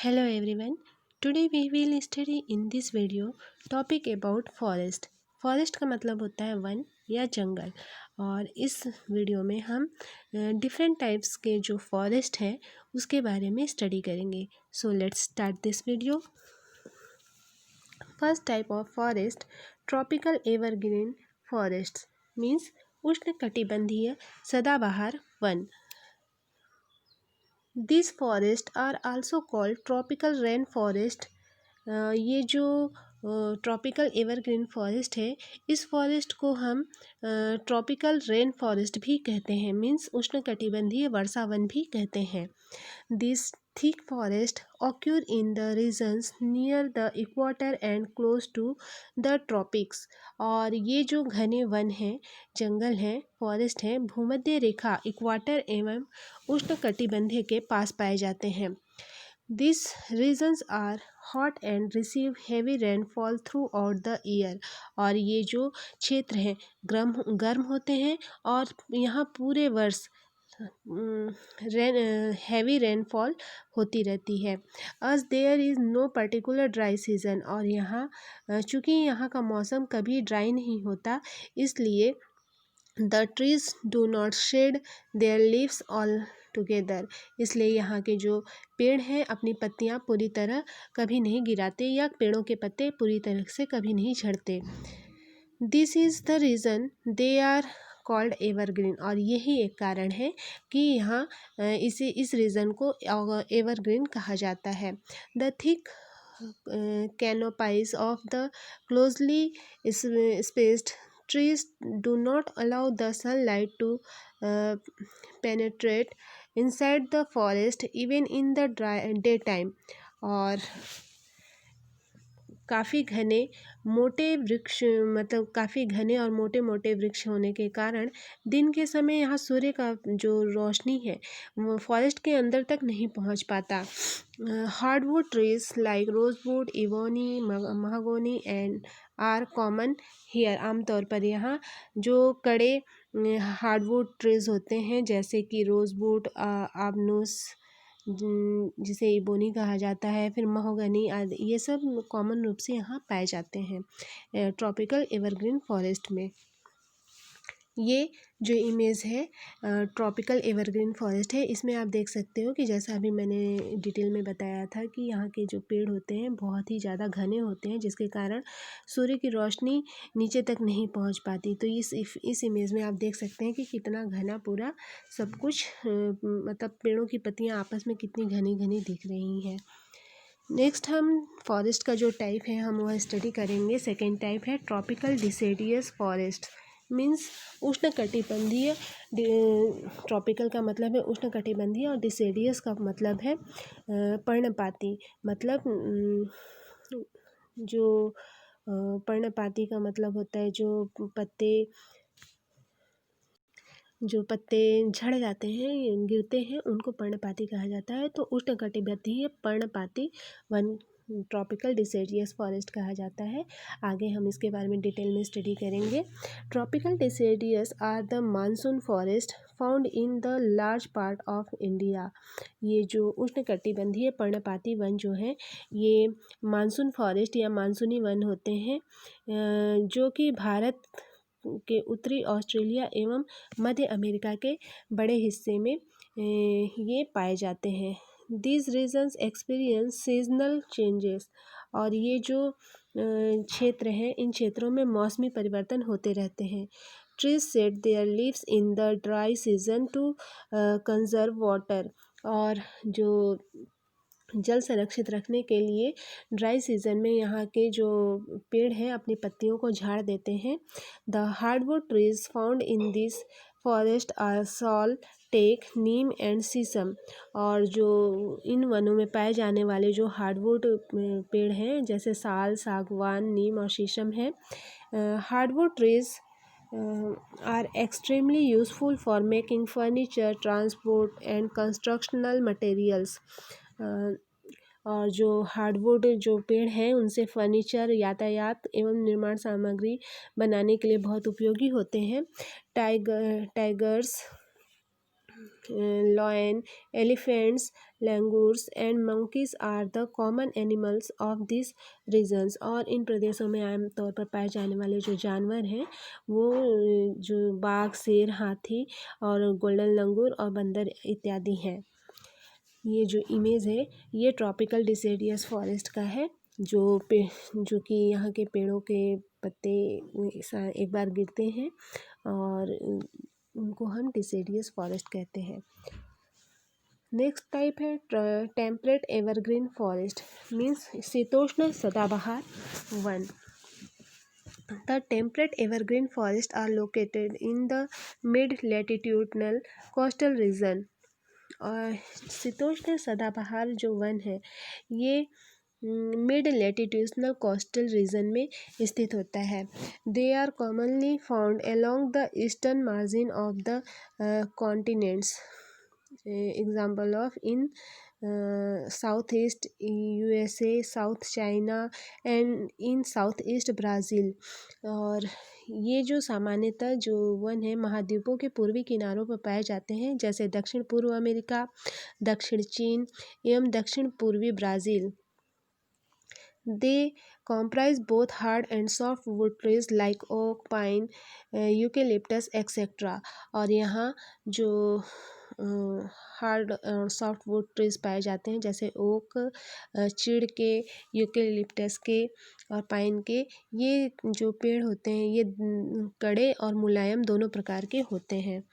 Hello everyone. Today we will study in this video topic about forest. Forest का मतलब होता है one या जंगल। और इस वीडियो में हम डिफरेंट टाइप्स के जो फॉरेस्ट है उसके बारे में स्टडी करेंगे। So let's start this video. First type of forest tropical evergreen forest means उष्णकटिबंधीय सदाबहार वन। This forest are also called tropical rain forest. ये जो ट्रॉपिकल एवरग्रीन फॉरेस्ट है इस फॉरेस्ट को हम ट्रॉपिकल रेन फॉरेस्ट भी कहते हैं, मीन्स उष्णकटिबंधीय वर्षावन भी कहते हैं। This thick forest occur in the regions near the equator and close to the tropics। और ये जो घने वन हैं, जंगल हैं, फॉरेस्ट हैं, भूमध्य रेखा इक्वाटर एवं उष्णकटिबंधीय के पास पाए जाते हैं। These regions are hot and receive heavy rainfall throughout the year। और ये जो क्षेत्र हैं गर्म होते हैं और यहाँ पूरे वर्ष हैवी रेनफॉल होती रहती है। As there is no particular dry season. और यहाँ चूँकि यहाँ का मौसम कभी ड्राई नहीं होता, इसलिए the trees do not shade their leaves all together. इसलिए यहाँ के जो पेड़ हैं अपनी पत्तियाँ पूरी तरह कभी नहीं गिराते या पेड़ों के पत्ते पूरी तरह से कभी नहीं झड़ते। This is the reason they are called evergreen. और यही एक कारण है कि यहाँ इस रीज़न को एवरग्रीन कहा जाता है। The thick canopies of the closely spaced trees do not allow the sunlight to penetrate inside the forest even in the daytime। और काफ़ी घने मोटे वृक्ष मतलब काफ़ी घने और मोटे मोटे वृक्ष होने के कारण दिन के समय यहाँ सूर्य का जो रोशनी है वो फॉरेस्ट के अंदर तक नहीं पहुँच पाता। Hardwood trees like rosewood, ebony, mahogany and are common here. आमतौर पर यहाँ जो कड़े हार्डवुड ट्रीज होते हैं जैसे कि रोजवुड, आबनूस जिसे इबोनी कहा जाता है, फिर महोगनी आदि, ये सब कॉमन रूप से यहाँ पाए जाते हैं ट्रॉपिकल एवरग्रीन फॉरेस्ट में। ये जो इमेज है ट्रॉपिकल एवरग्रीन फॉरेस्ट है, इसमें आप देख सकते हो कि जैसा अभी मैंने डिटेल में बताया था कि यहाँ के जो पेड़ होते हैं बहुत ही ज़्यादा घने होते हैं जिसके कारण सूर्य की रोशनी नीचे तक नहीं पहुँच पाती। तो इस इमेज में आप देख सकते हैं कि कितना घना पूरा सब कुछ मतलब पेड़ों की पत्तियाँ आपस में कितनी घनी घनी दिख रही हैं। नेक्स्ट हम फॉरेस्ट का जो टाइप है हम वह स्टडी करेंगे। सेकेंड टाइप है ट्रॉपिकल डिसेडियस फॉरेस्ट मीन्स उष्णकटिबंधीय। ट्रॉपिकल का मतलब है उष्णकटिबंधीय और डिसेडियस का मतलब है पर्णपाती। मतलब जो पर्णपाती का मतलब होता है जो पत्ते झड़ जाते हैं, गिरते हैं, उनको पर्णपाती कहा जाता है। तो उष्णकटिबंधीय पर्णपाती वन ट्रॉपिकल डिसेडियस फॉरेस्ट कहा जाता है। आगे हम इसके बारे में डिटेल में स्टडी करेंगे। Tropical deciduous are the monsoon forest found in the large part of India. ये जो उष्णकटिबंधीय पर्णपाती वन जो है ये मानसून फॉरेस्ट या मानसूनी वन होते हैं जो कि भारत के उत्तरी ऑस्ट्रेलिया एवं मध्य अमेरिका के बड़े हिस्से में ये पाए जाते हैं। These regions experience seasonal changes। और ये जो क्षेत्र हैं इन क्षेत्रों में मौसमी परिवर्तन होते रहते हैं। Trees shed their leaves in the dry season to conserve water। और जो जल संरक्षित रखने के लिए ड्राई सीजन में यहाँ के जो पेड़ हैं अपनी पत्तियों को झाड़ देते हैं। The hardwood trees found in this forest are sal, teak, neem and sheesham. और जो इन वनों में पाए जाने वाले जो हार्डवुड पेड़ हैं जैसे साल, सागवान, नीम और शीशम है। Hardwood trees are extremely useful for making furniture, transport and constructional materials। और जो हार्डवुड जो पेड़ हैं उनसे फर्नीचर, यातायात एवं निर्माण सामग्री बनाने के लिए बहुत उपयोगी होते हैं। Tigers lion, elephants, langurs and monkeys are the common animals of these regions। और इन प्रदेशों में आम तौर पर पाए जाने वाले जो जानवर हैं वो जो बाघ, शेर, हाथी और गोल्डन लंगूर और बंदर इत्यादि हैं। ये जो इमेज है ये ट्रॉपिकल डिसिडियस फॉरेस्ट का है, जो कि यहाँ के पेड़ों के पत्ते एक बार गिरते हैं और उनको हम डिसिडियस फॉरेस्ट कहते हैं। नेक्स्ट टाइप है टेम्परेट एवरग्रीन फॉरेस्ट, मीन्स शीतोष्ण सदाबहार one. The temperate evergreen forests are located in the mid-latitudinal coastal region। और शीतोष्ण सदाबहार जो वन है ये मिड लैटिट्यूडनल कोस्टल रीजन में स्थित होता है। They are commonly found along the eastern margin of the continents, example of in south east USA, south China and in south east Brazil. और ये जो सामान्यतः जो वन है महाद्वीपों के पूर्वी किनारों पर पाए जाते हैं, जैसे दक्षिण पूर्व अमेरिका, दक्षिण चीन एवं दक्षिण पूर्वी Brazil. They comprise both hard and soft wood trees like oak, pine, eucalyptus, etc। और यहाँ जो हार्ड और सॉफ्ट वुड ट्रीज पाए जाते हैं जैसे ओक, चीड़ के, यूकेलिप्टस के और पाइन के, ये जो पेड़ होते हैं ये कड़े और मुलायम दोनों प्रकार के होते हैं।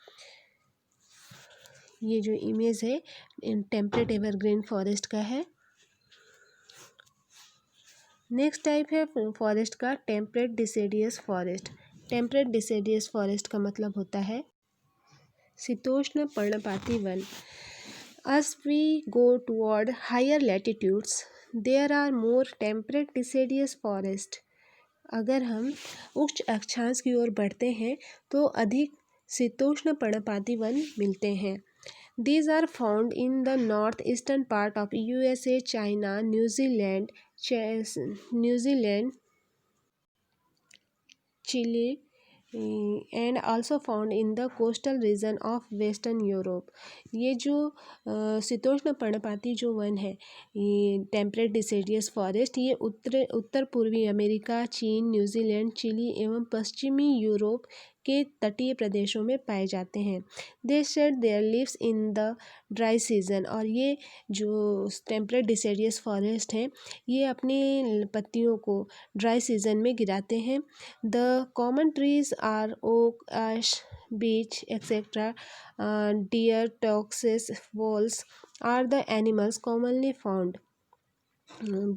ये जो इमेज है टेम्परेट एवरग्रीन फॉरेस्ट का है। नेक्स्ट टाइप है फॉरेस्ट का temperate deciduous forest. Temperate deciduous forest का मतलब होता है शीतोष्ण पर्णपाती one. As we go toward higher latitudes, there are more temperate deciduous forest। अगर हम उच्च अक्षांश की ओर बढ़ते हैं तो अधिक शीतोष्ण पर्णपाती वन मिलते हैं। These are found in the northeastern part of USA, China, New Zealand, Chile, and also found in the coastal region of Western Europe। ये जो शीतोष्ण पर्णपाती जो वन है ये टेम्परेट डिसिडियस फॉरेस्ट, ये उत्तर पूर्वी अमेरिका, चीन, न्यूजीलैंड, चिली एवं पश्चिमी यूरोप के तटीय प्रदेशों में पाए जाते हैं। They shed their leaves in the dry season. और ये जो टेम्परेट डिसिडियस फॉरेस्ट हैं ये अपनी पत्तियों को ड्राई सीजन में गिराते हैं। The common trees are oak, ash, beech, etc। Deer, tortoises, wolves are the animals commonly found।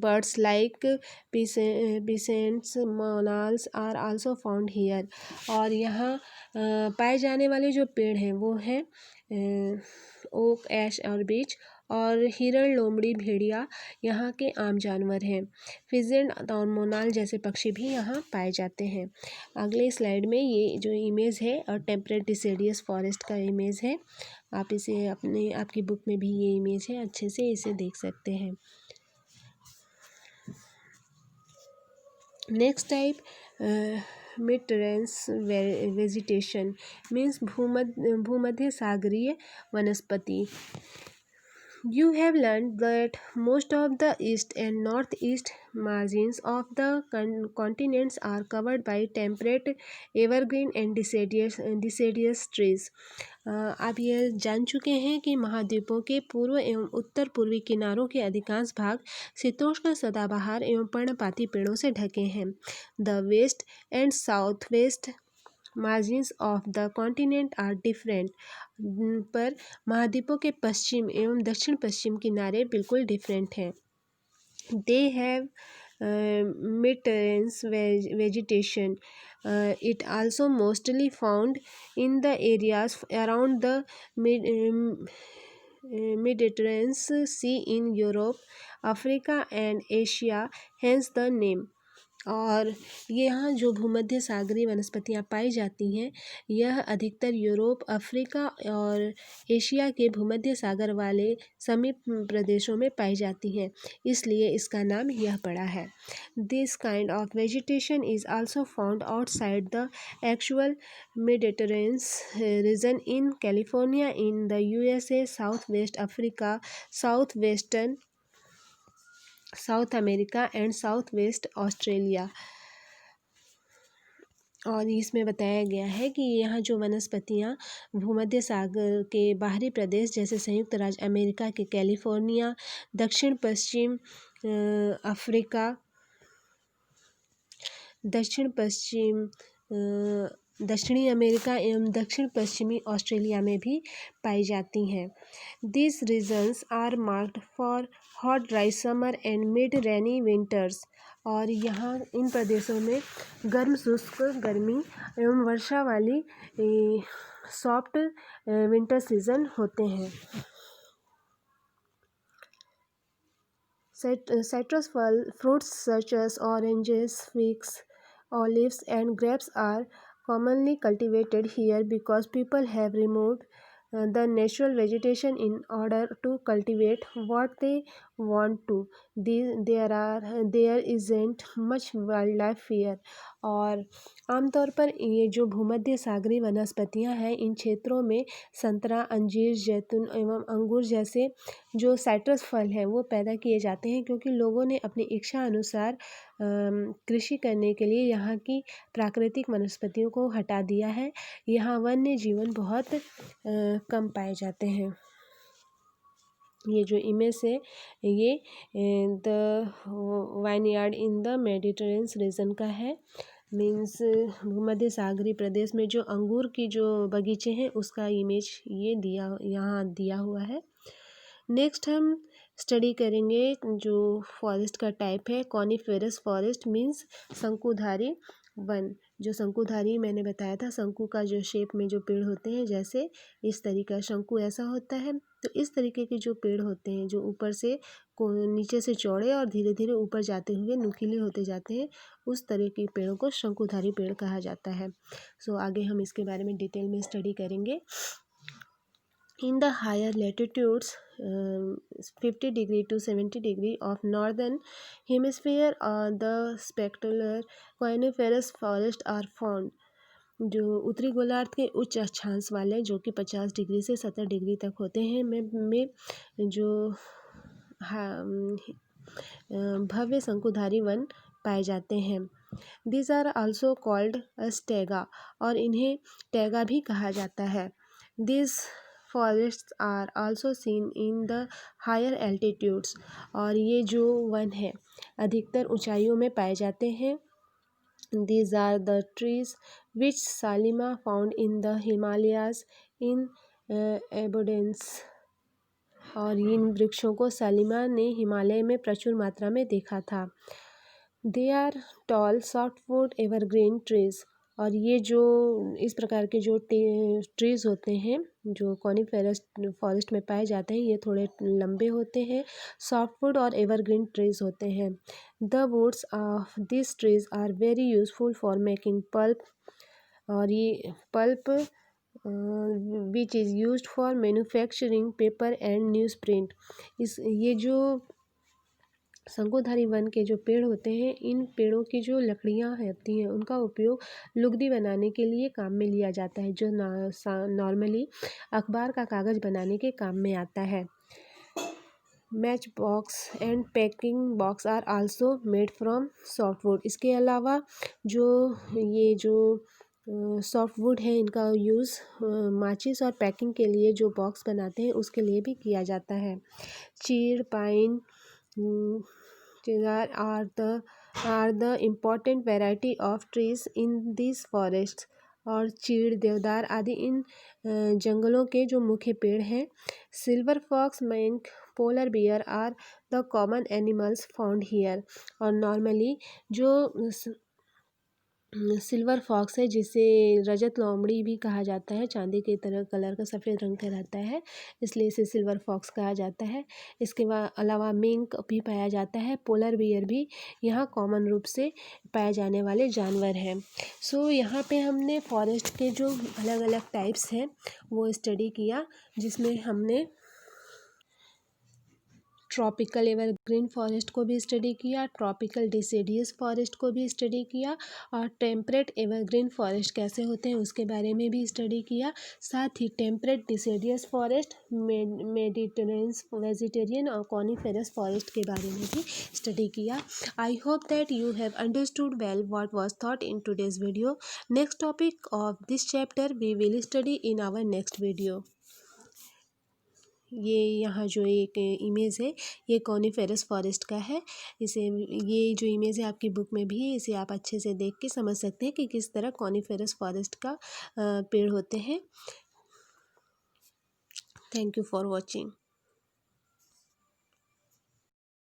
Birds like peasants, monals are also found here। और यहाँ पाए जाने वाले जो पेड़ हैं वो हैं ओक, ऐश और बीच। और हिरण, लोमड़ी, भेड़िया यहाँ के आम जानवर हैं। फिजेंट और मोनाल जैसे पक्षी भी यहाँ पाए जाते हैं। अगले स्लाइड में ये जो इमेज है और टेम्परेट डिसिडियस फॉरेस्ट का इमेज है, आप इसे आपकी बुक में भी ये इमेज है, अच्छे से इसे देख सकते हैं। Next type Mediterranean vegetation, means भूमध्य सागरीय वनस्पति। You have learned that most of the east and northeast margins of the continents are covered by temperate evergreen and deciduous trees। आप ये जान चुके हैं कि महाद्वीपों के पूर्व एवं उत्तर पूर्वी किनारों के अधिकांश भाग शीतोष्ण सदाबहार एवं पर्णपाती पेड़ों से ढके हैं। The west and south west margins of the continent are different. पर महाद्वीपों के पश्चिम एवं दक्षिण पश्चिम किनारे बिल्कुल डिफरेंट हैं। They have Mediterranean vegetation. It also mostly found in the areas around the Mediterranean Sea in Europe, Africa and Asia, hence the name। और यहाँ जो भूमध्य सागरीय वनस्पतियाँ पाई जाती हैं यह अधिकतर यूरोप, अफ्रीका और एशिया के भूमध्य सागर वाले समीप प्रदेशों में पाई जाती हैं, इसलिए इसका नाम यह पड़ा है। This kind of vegetation is also found outside the actual Mediterranean reason in California in the USA, south west Africa, south America and south waste Australia. और इसमें बताया गया है कि यहाँ जो वनस्पतियाँ भूमध्य सागर के बाहरी प्रदेश जैसे संयुक्त राज्य अमेरिका के कैलिफोर्निया, दक्षिण पश्चिम अफ्रीका, दक्षिणी अमेरिका एवं दक्षिण पश्चिमी ऑस्ट्रेलिया में भी पाई जाती हैं। This regions are marked for hot dry summer and mild rainy winters. और यहाँ इन प्रदेशों में गर्म शुष्क गर्मी एवं वर्षा वाली सॉफ्ट विंटर सीजन होते हैं। Citrus fruits such as oranges, figs, olives, and grapes are commonly cultivated here because people have removed the natural vegetation in order to cultivate what they want to. There isn't much wildlife here. और आमतौर पर ये जो भूमध्य सागरीय वनस्पतियाँ हैं इन क्षेत्रों में संतरा, अंजीर, जैतून एवं अंगूर जैसे जो साइट्रस फल हैं वो पैदा किए जाते हैं, क्योंकि लोगों ने अपनी इच्छा अनुसार कृषि करने के लिए यहाँ की प्राकृतिक वनस्पतियों को हटा दिया है। यहाँ वन्य जीवन बहुत कम पाए जाते हैं। ये जो इमेज है ये the vineyard in the Mediterranean reason का है। मीन्स भूमध्य सागरीय प्रदेश में जो अंगूर की जो बगीचे हैं उसका इमेज ये यहाँ दिया हुआ है। नेक्स्ट हम स्टडी करेंगे जो फॉरेस्ट का टाइप है कॉनिफेरस फॉरेस्ट, मीन्स शंकुधारी वन। जो शंकुधारी मैंने बताया था, शंकु का जो शेप में जो पेड़ होते हैं जैसे इस तरीका शंकु ऐसा होता है, तो इस तरीके के जो पेड़ होते हैं जो ऊपर से नीचे से चौड़े और धीरे धीरे ऊपर जाते हुए नुकीले होते जाते हैं, उस तरह के पेड़ों को शंकुधारी पेड़ कहा जाता है। सो आगे हम इसके बारे में डिटेल में स्टडी करेंगे। In the higher latitudes, 50 degree to 70 degree of northern hemisphere, the spectacular coniferous forests are found. जो उत्तरी गोलार्ध के उच्च अक्षांश वाले जो कि 50 डिग्री से 70 डिग्री तक होते हैं में जो भव्य शंकुधारी वन पाए जाते हैं। These are also called as taiga, और इन्हें टैगा भी कहा जाता है। These forests are also seen in the higher altitudes, और ये जो वन है अधिकतर ऊंचाइयों में पाए जाते हैं। These are the trees which Salima found in the Himalayas in abundance, और इन वृक्षों को सालिमा ने हिमालय में प्रचुर मात्रा में देखा था। They are tall softwood evergreen trees, और ये जो इस प्रकार के जो ट्रीज़ होते हैं जो कॉनिफेरस फॉरेस्ट में पाए जाते हैं ये थोड़े लंबे होते हैं, सॉफ्टवुड और एवरग्रीन ट्रीज होते हैं। The woods of this trees are very useful for making pulp, और ये pulp which is used for manufacturing paper and news print. ये जो शंकुधारी वन के जो पेड़ होते हैं इन पेड़ों की जो लकड़ियाँ होती हैं उनका उपयोग लुगदी बनाने के लिए काम में लिया जाता है, जो नॉर्मली अखबार का कागज़ बनाने के काम में आता है। Match box and packing box are also made from softwood. इसके अलावा जो ये जो सॉफ्टवुड है इनका यूज़ माचिस और पैकिंग के लिए जो बॉक्स बनाते हैं उसके लिए भी किया जाता है। चीड़, pine are the important variety of trees in these forests, और चीड़, देवदार आदि इन जंगलों के जो मुख्य पेड़ हैं। Silver fox, mink, polar bear are the common animals found here, और नॉर्मली जो सिल्वर फॉक्स है, जिसे रजत लोमड़ी भी कहा जाता है। चांदी की तरह कलर का सफ़ेद रंग का रहता है, इसलिए इसे सिल्वर फॉक्स कहा जाता है। इसके अलावा मिंक भी पाया जाता है। पोलर बियर भी यहाँ कॉमन रूप से पाए जाने वाले जानवर हैं। सो यहाँ पे हमने फॉरेस्ट के जो अलग अलग टाइप्स हैं वो स्टडी किया, जिसमें हमने ट्रॉपिकल एवरग्रीन फॉरेस्ट को भी स्टडी किया, ट्रॉपिकल डिसिडियस फॉरेस्ट को भी स्टडी किया, और टेम्परेट एवरग्रीन फॉरेस्ट कैसे होते हैं उसके बारे में भी स्टडी किया। साथ ही temperate deciduous forest, Mediterranean vegetarian और कॉनिफेरस फॉरेस्ट के बारे में भी स्टडी किया। I hope that you have understood well what was thought in today's video. Next topic of this chapter we will study in our next video. ये यहाँ जो एक इमेज है ये कॉनिफेरस फॉरेस्ट का है। ये जो इमेज है आपकी बुक में भी है, इसे आप अच्छे से देख के समझ सकते हैं कि किस तरह कॉनिफेरस फॉरेस्ट का पेड़ होते हैं। Thank you for watching.